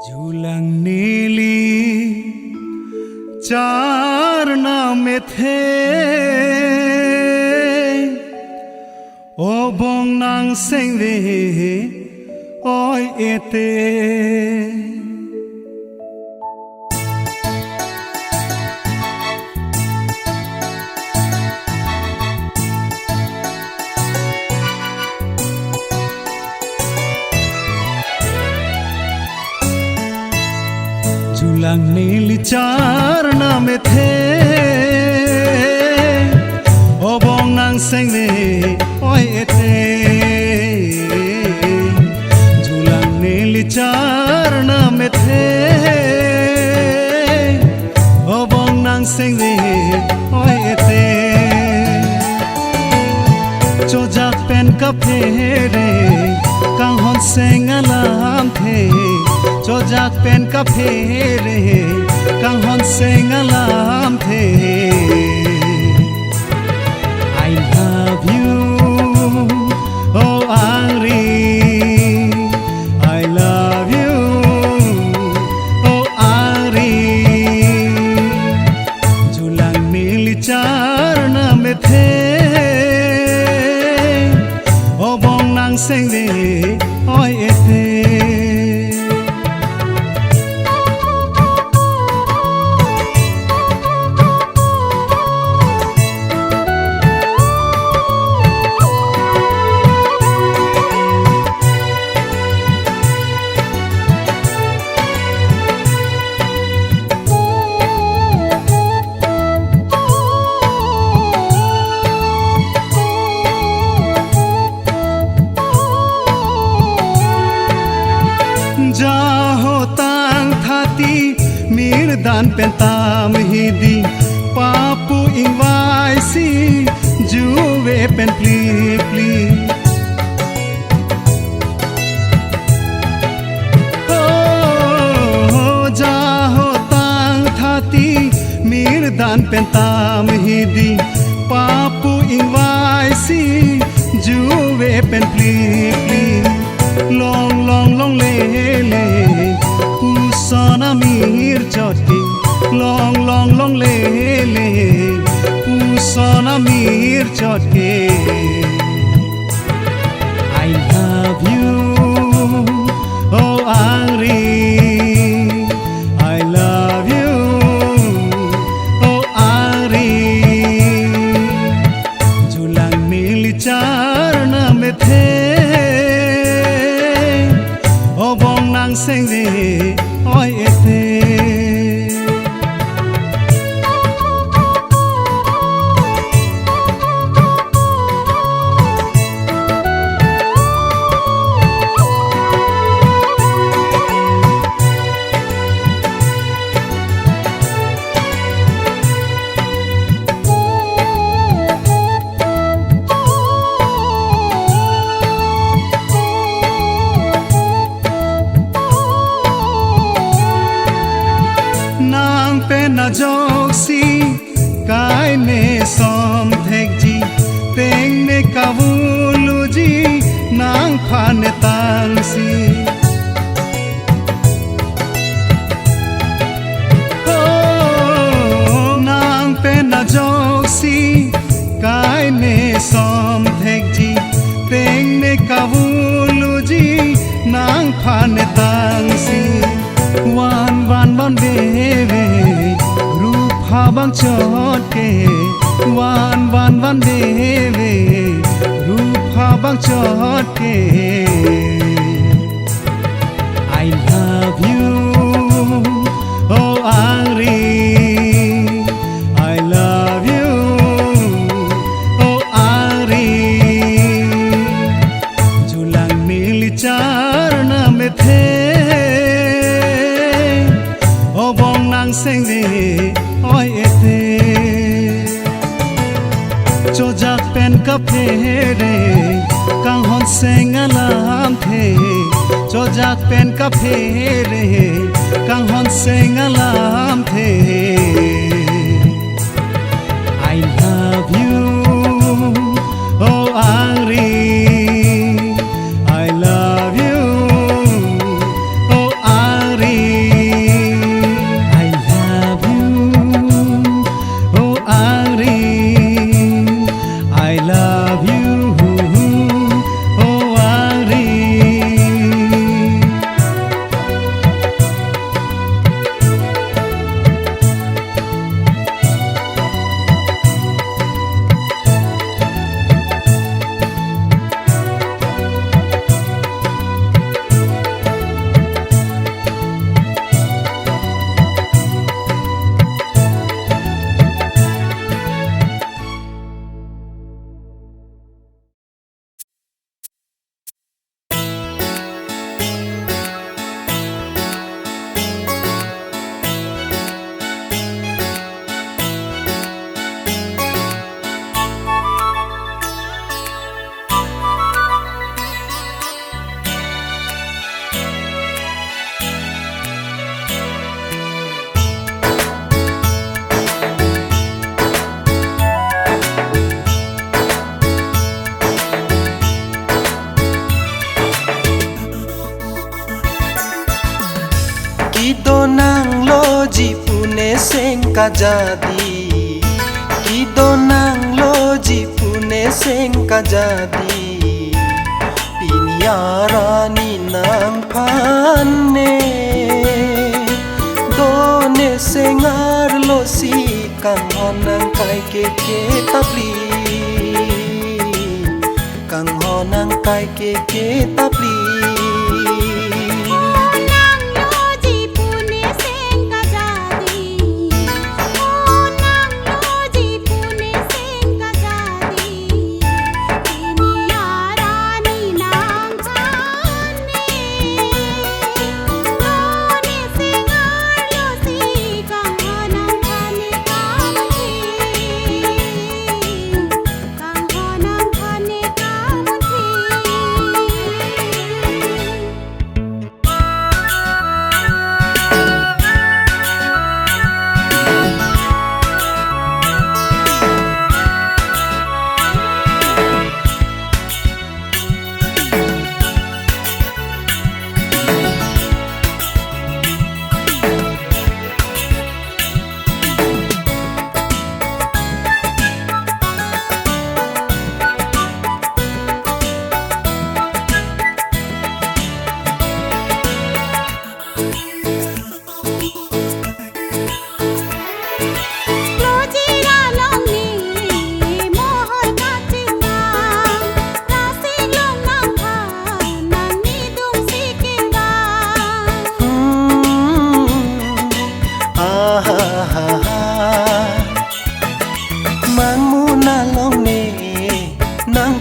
झूलंग नीली चार नामे थे ओ बोंग नांग सेंगे ओय एते झूलंग नीली चार नामे थे ओ बोंग नांग सेंगे ओय एते झूलंग नीली चार नामे थे ओ बोंग नांग सेंगे ओय एते चोजाक पेन का फेरे कांहन सेंगालाम थे चोजाक पेन का फेरे कांहन सेंगालाम थे I love you oh Angri I love you oh Angri झूलंग नीली चार नामे थे ओ बोंग नांग सेंगे ओय एते जाहो तांग थाती मीर दान पेंताम हिदी पापू इंवाइसी जुवे पेन प्ली प्ली ओ जाहो तांग थाती मीर दान पेंताम हिदी पापू इंवाइसी जुवे पेन प्ली प्ली long long long le pusana mir choti long long long le pusana mir choti I love you oh Angri I love you oh Angri झूलंग नीली चार नामे थे ओ बोंग नांग सेंगे ओय एते nang pe na joksi kai me som thek ji teng me kavulu ji nang phan tang si oh nang pe na joksi kai me som thek ji teng me kavulu ji nang phan tang si wan wan wan dewe रूप habang chot ke wan wan wan dewe रूप habang chot ke I love you oh Angri I love you oh Angri झूलंग नीली चार नामे थे ओ बोंग नांग सेंगे ओय एते चोजाक पेन का फेरे कांहन सेंगालाम थे चोजाक पेन का फेरे कांहन सेंगालाम थे I love you oh Angri I love you oh Angri Kido nang loji pune sengka jadi, kido nang loji pune sengka jadi, piniarani nang pane, done sengar losi kang honang kai ke tapli, kang honang kai ke tapli.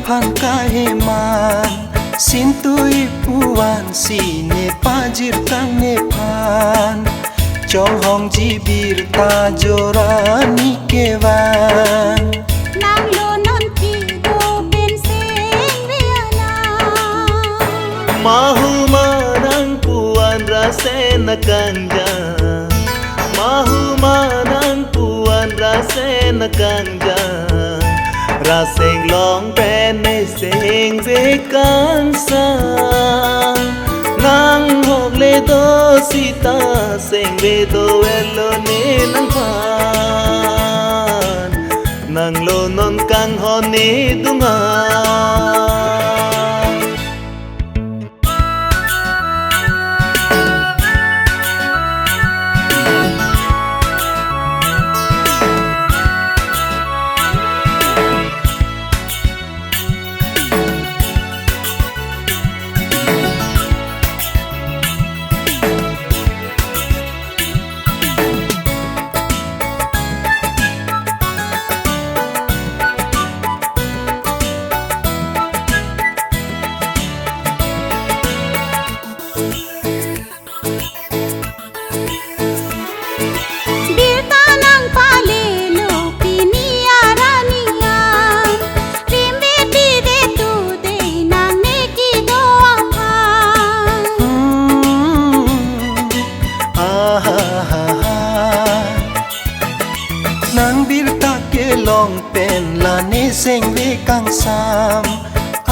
Phan kai man sin tui puan si ne pajir kang ne phan chong hong ji bir ta jorani kewan nang lo non ki do ben seng riana mahu manang puan rase na kanja mahu manang puan rase na kanja raseng long pen ne seng ve kan sang nang hok le do sita seng ve do elo ne nang phan nang lo non kang hon ne dunga nang bir ta ke long pen la ne seng ve kang sam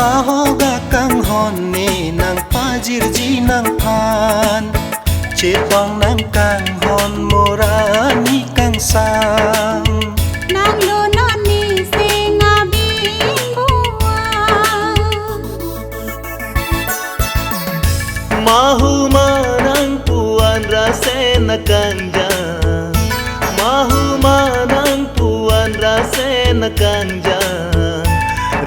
a ho ga kang hon ne nang pajir ji nang phan che tong nang kang hon morani kang sam nang lo non ni seng a bin bua mahu manang puan rase na kanja mahu manang puan rase na kanja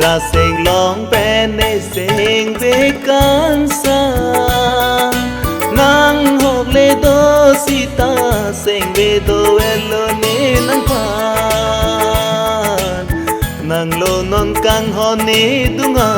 raseng long pen ne seng ve kan sang nang hok le do sita seng ve do elo ne nang phan nang lo non kang hon ne dunga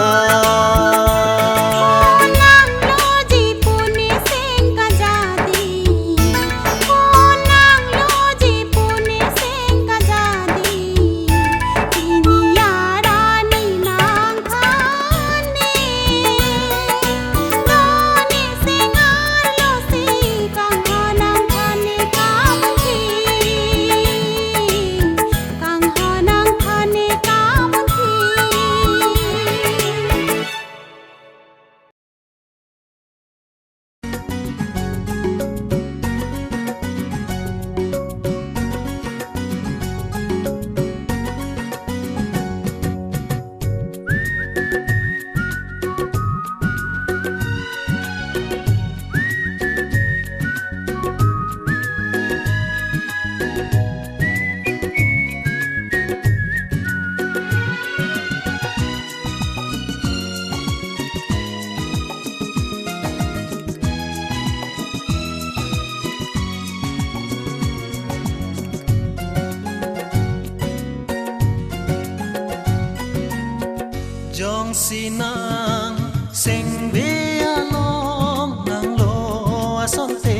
sinang seng be along nang lo ason te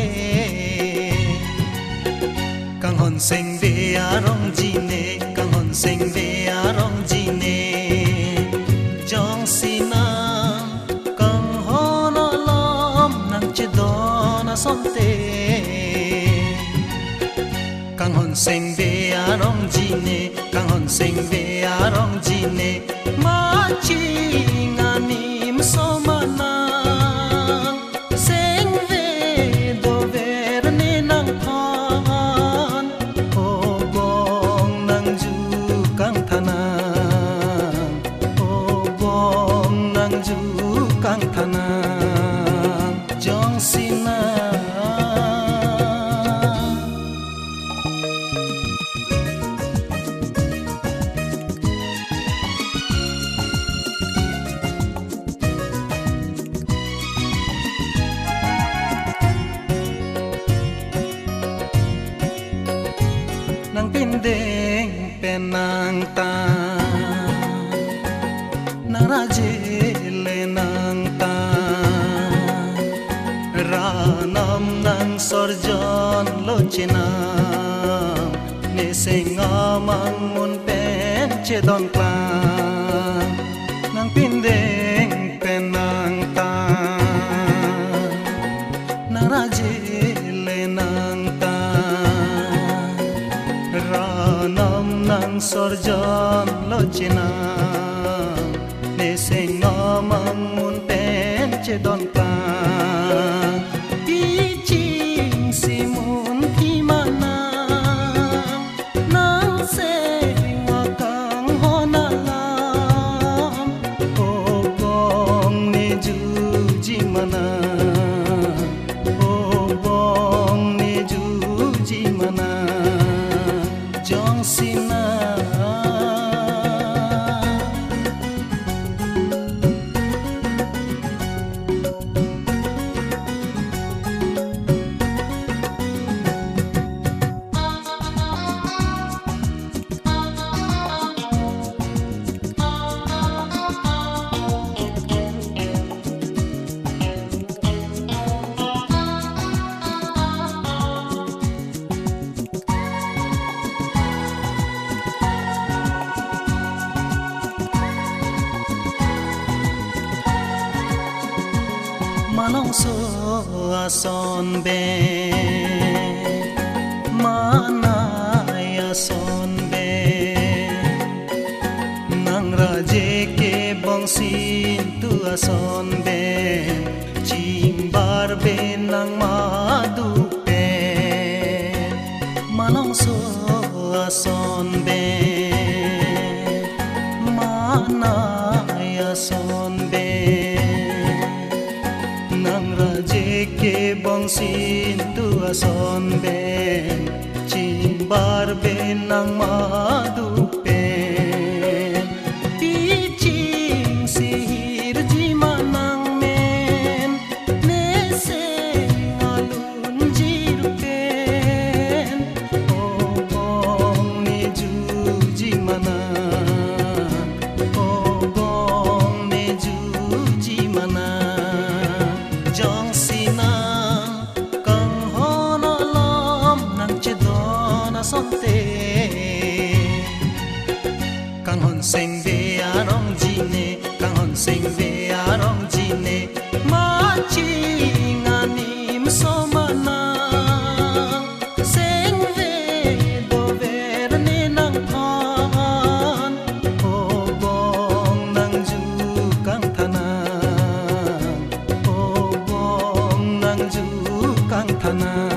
kang hon seng be arong jine kang hon seng be arong jine jong sinang kang hon alom nang chedon ason te kang hon seng be arong jine kang hon seng be arong jine ma ching anim so manang seng ve do ver ne nang phan o bong nang ju kang thanang o bong nang ju kang thanang jong sinang nang pindeng penang ta nang rajile nang ta ranam nang sorjon lochinam ne sengamang mun pen chedon klang nang pindeng penang ta nang rajile nang ta ranam nang sorjon locina ne sengamang mun pen chedon ka iching simun kimana nang sengakang honalam obong ne juji mana obong ne juji mana jong sinang manong so ason be manay ason be nang raje ke bongsin tu ason be chimbar be nang madu pe manong so ason be manay ason be nang raje ke bongsin tu ason be chimbar be nang madu pe tiching sihir ji manang men ne se alun jiru pen o bong ne ju ji manang o bong ne ju ji manang jong sinang kang honolom nang chedon ason te kang hon seng be arong jine kang hon seng be arong jine ma ching anim so manang seng ve do ver ne nang phan o bong nang ju kang thanang o bong nang ju kang thanang